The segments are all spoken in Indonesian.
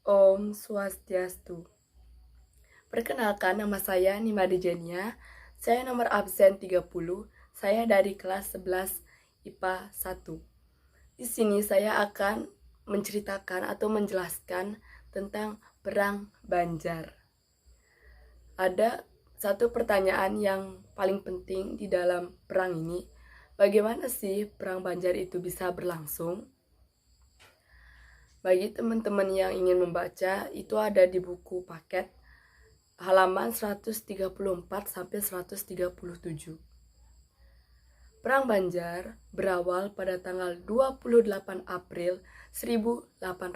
Om Swastiastu. Perkenalkan, nama saya Nima Dijenia. Saya nomor absen 30. Saya dari kelas 11 IPA 1. Di sini saya akan menceritakan atau menjelaskan tentang Perang Banjar. Ada satu pertanyaan yang paling penting di dalam perang ini. Bagaimana sih Perang Banjar itu bisa berlangsung? Bagi teman-teman yang ingin membaca, itu ada di buku paket halaman 134 sampai 137. Perang Banjar berawal pada tanggal 28 April 1859,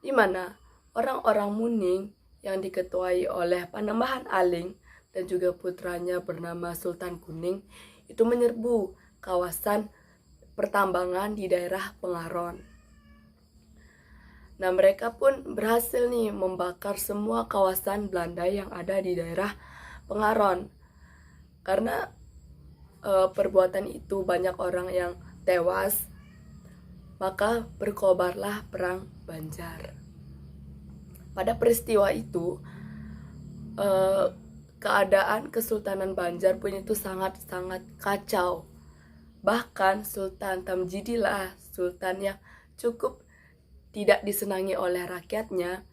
di mana orang-orang Muning yang diketuai oleh Panembahan Aling dan juga putranya bernama Sultan Kuning itu menyerbu kawasan pertambangan di daerah Pengaron. Nah, mereka pun berhasil nih membakar semua kawasan Belanda yang ada di daerah Pengaron. Karena perbuatan itu banyak orang yang tewas, maka berkobarlah Perang Banjar. Pada peristiwa itu, keadaan Kesultanan Banjar pun itu sangat-sangat kacau. Bahkan Sultan Tamjidillah, sultan yang cukup tidak disenangi oleh rakyatnya,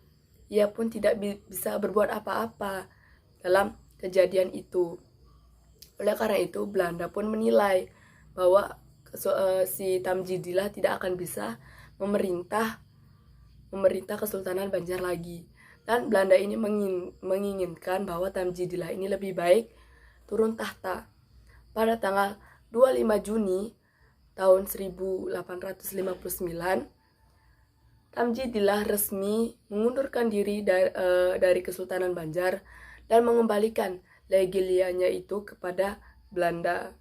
ia pun tidak bisa berbuat apa-apa dalam kejadian itu. Oleh karena itu, Belanda pun menilai bahwa si Tamjidillah tidak akan bisa memerintah Kesultanan Banjar lagi. Dan Belanda ini menginginkan bahwa Tamjidillah ini lebih baik turun tahta. Pada tanggal 25 Juni tahun 1859, Tamjidillah resmi mengundurkan diri dari Kesultanan Banjar dan mengembalikan legilianya itu kepada Belanda.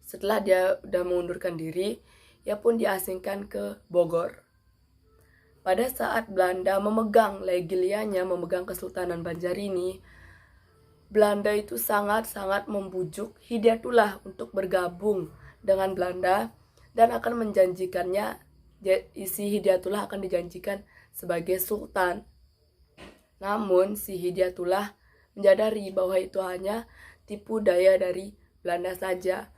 Setelah dia sudah mengundurkan diri, ia pun diasingkan ke Bogor. Pada saat Belanda memegang legilianya, memegang Kesultanan Banjar ini, Belanda itu sangat-sangat membujuk Hidayatullah untuk bergabung dengan Belanda dan akan menjanjikannya, si Hidayatullah akan dijanjikan sebagai sultan. Namun si Hidayatullah menyadari bahwa itu hanya tipu daya dari Belanda saja.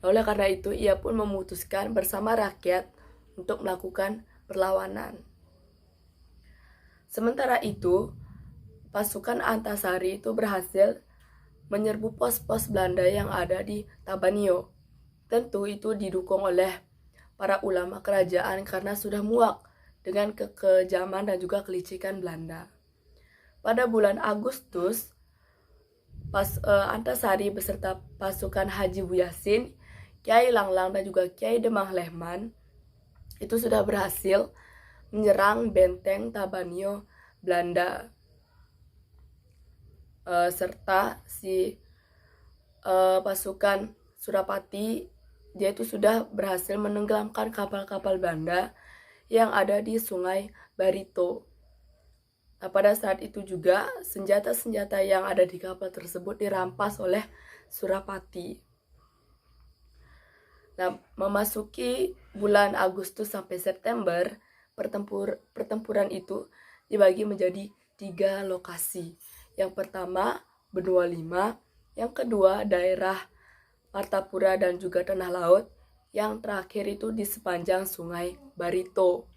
Oleh karena itu, ia pun memutuskan bersama rakyat untuk melakukan perlawanan. Sementara itu, pasukan Antasari itu berhasil menyerbu pos-pos Belanda yang ada di Tabanio. Tentu itu didukung oleh para ulama kerajaan karena sudah muak dengan kekejaman dan juga kelicikan Belanda. Pada bulan Agustus, Antasari beserta pasukan Haji Buyasin, Kiai Langlang dan juga Kiai Demang Lehman itu sudah berhasil menyerang benteng Tabanio Belanda. Serta si pasukan Surapati, dia itu sudah berhasil menenggelamkan kapal-kapal Belanda yang ada di Sungai Barito. Nah, pada saat itu juga senjata-senjata yang ada di kapal tersebut dirampas oleh Surapati. Nah, memasuki bulan Agustus sampai September, pertempuran itu dibagi menjadi 3 lokasi. Yang pertama, Benua Lima, yang kedua daerah Martapura dan juga Tanah Laut, yang terakhir itu di sepanjang Sungai Barito.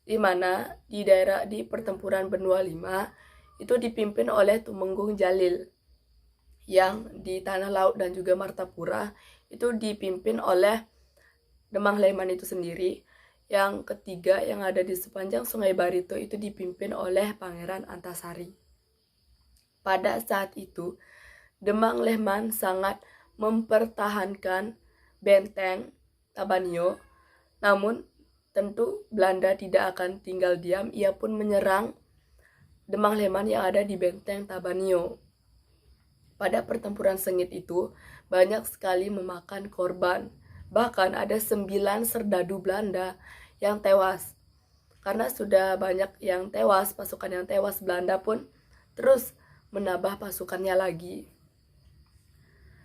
Di mana di pertempuran Benua Lima itu dipimpin oleh Tumenggung Jalil, yang di Tanah Laut dan juga Martapura itu dipimpin oleh Demang Leman itu sendiri. Yang ketiga yang ada di sepanjang Sungai Barito itu dipimpin oleh Pangeran Antasari. Pada saat itu, Demang Lehman sangat mempertahankan benteng Tabanio, namun tentu Belanda tidak akan tinggal diam, ia pun menyerang Demang Lehman yang ada di benteng Tabanio. Pada pertempuran sengit itu, banyak sekali memakan korban. Bahkan ada 9 serdadu Belanda yang tewas. Karena sudah banyak yang tewas, pasukan yang tewas, Belanda pun terus menambah pasukannya lagi.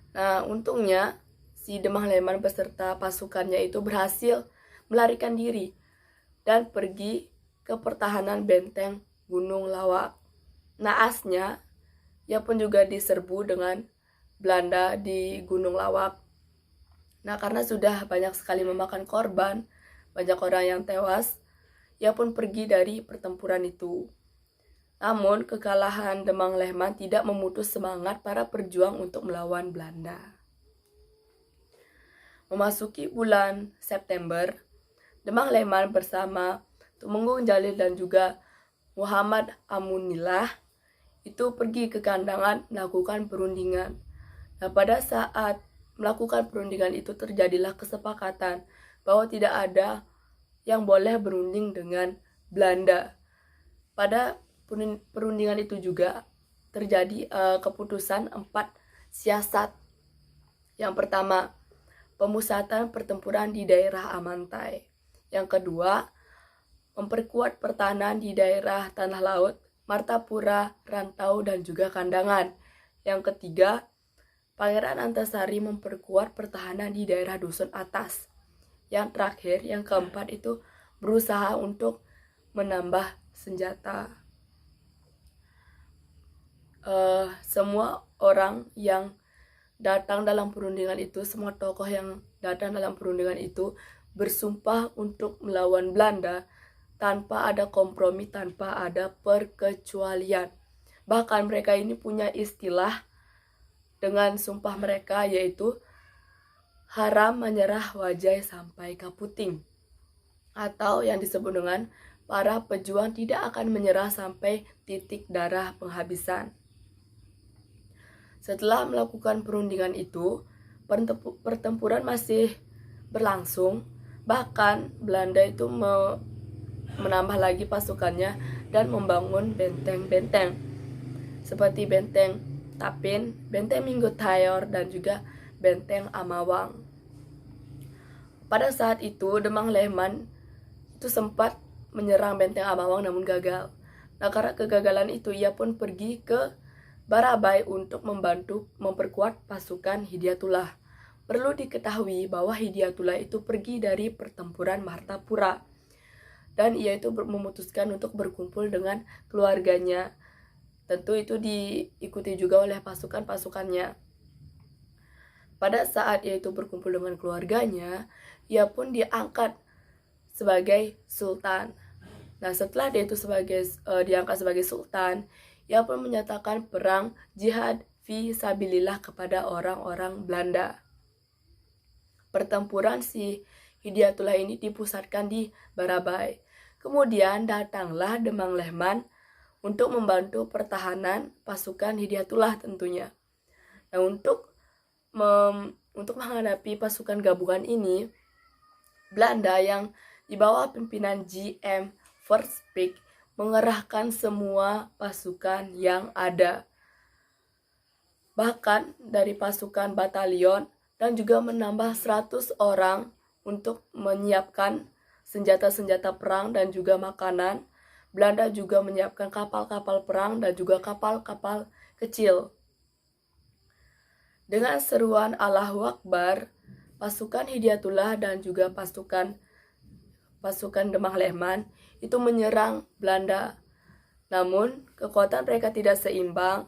Nah, untungnya si Demang Leman beserta pasukannya itu berhasil melarikan diri dan pergi ke pertahanan benteng Gunung Lawak. Naasnya, ia pun juga diserbu dengan Belanda di Gunung Lawak. Nah, karena sudah banyak sekali memakan korban, banyak orang yang tewas, ia pun pergi dari pertempuran itu. Namun, kekalahan Demang Lehman tidak memutus semangat para pejuang untuk melawan Belanda. Memasuki bulan September, Demang Lehman bersama Tumenggung Jalil dan juga Muhammad Amunillah itu pergi ke Kandangan melakukan perundingan. Nah, pada saat melakukan perundingan itu terjadilah kesepakatan bahwa tidak ada yang boleh berunding dengan Belanda. Pada perundingan itu juga terjadi keputusan 4 siasat. Yang pertama, pemusatan pertempuran di daerah Amantai. Yang kedua, memperkuat pertahanan di daerah Tanah Laut, Martapura, Rantau, dan juga Kandangan. Yang ketiga, Pangeran Antasari memperkuat pertahanan di daerah Dusun Atas. Yang terakhir, yang keempat itu berusaha untuk menambah senjata. Semua orang yang datang dalam perundingan itu, semua tokoh yang datang dalam perundingan itu bersumpah untuk melawan Belanda tanpa ada kompromi, tanpa ada perkecualian. Bahkan mereka ini punya istilah dengan sumpah mereka, yaitu haram menyerah wajah sampai kaputing, atau yang disebut dengan para pejuang tidak akan menyerah sampai titik darah penghabisan. Setelah melakukan perundingan itu, pertempuran masih berlangsung. Bahkan Belanda itu menambah lagi pasukannya dan membangun benteng-benteng seperti benteng Tapin, benteng Minggu Tayor, dan juga benteng Amawang. Pada saat itu Demang Lehman itu sempat menyerang benteng Amawang namun gagal. Nah, karena kegagalan itu ia pun pergi ke Barabai untuk membantu memperkuat pasukan Hidyatullah. Perlu diketahui bahwa Hidyatullah itu pergi dari pertempuran Martapura dan ia itu memutuskan untuk berkumpul dengan keluarganya. Tentu itu diikuti juga oleh pasukan-pasukannya. Pada saat ia itu berkumpul dengan keluarganya, ia pun diangkat sebagai sultan. Nah, setelah dia itu diangkat sebagai sultan, ia pun menyatakan perang jihad fi sabilillah kepada orang-orang Belanda. Pertempuran si Hidyatullah ini dipusatkan di Barabai. Kemudian datanglah Demang Lehman untuk membantu pertahanan pasukan Hidyatullah tentunya. Nah, untuk menghadapi pasukan gabungan ini, Belanda yang di bawah pimpinan J.M. Verspijk mengerahkan semua pasukan yang ada, bahkan dari pasukan batalion, dan juga menambah 100 orang untuk menyiapkan senjata-senjata perang dan juga makanan. Belanda juga menyiapkan kapal-kapal perang dan juga kapal-kapal kecil. Dengan seruan Allahu Akbar, pasukan Hidyatullah dan juga pasukan Demang Lehman itu menyerang Belanda. Namun, kekuatan mereka tidak seimbang,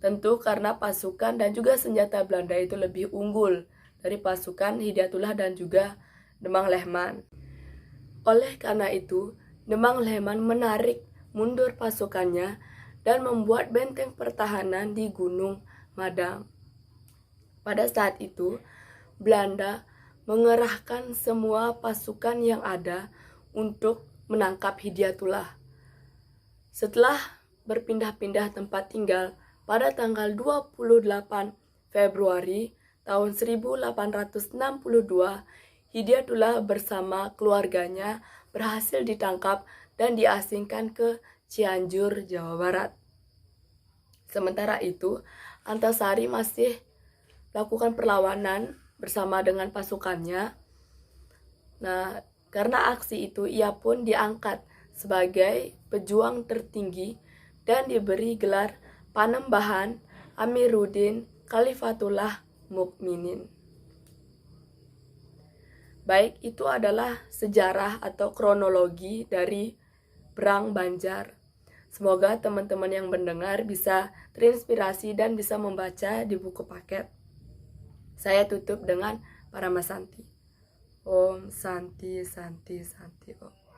tentu karena pasukan dan juga senjata Belanda itu lebih unggul dari pasukan Hidyatullah dan juga Demang Lehman. Oleh karena itu, Demang Lehman menarik mundur pasukannya dan membuat benteng pertahanan di Gunung Madang. Pada saat itu, Belanda mengerahkan semua pasukan yang ada untuk menangkap Hidyatullah. Setelah berpindah-pindah tempat tinggal, pada tanggal 28 Februari tahun 1862, Hidyatullah bersama keluarganya berhasil ditangkap dan diasingkan ke Cianjur, Jawa Barat. Sementara itu, Antasari masih melakukan perlawanan bersama dengan pasukannya. Nah, karena aksi itu ia pun diangkat sebagai pejuang tertinggi dan diberi gelar Panembahan Amiruddin Khalifatullah Mukminin. baik itu adalah sejarah atau kronologi dari Brang Banjar. Semoga teman-teman yang mendengar bisa terinspirasi dan bisa membaca di buku paket. Saya tutup dengan Paramasanti. Om Santi Santi Santi Om.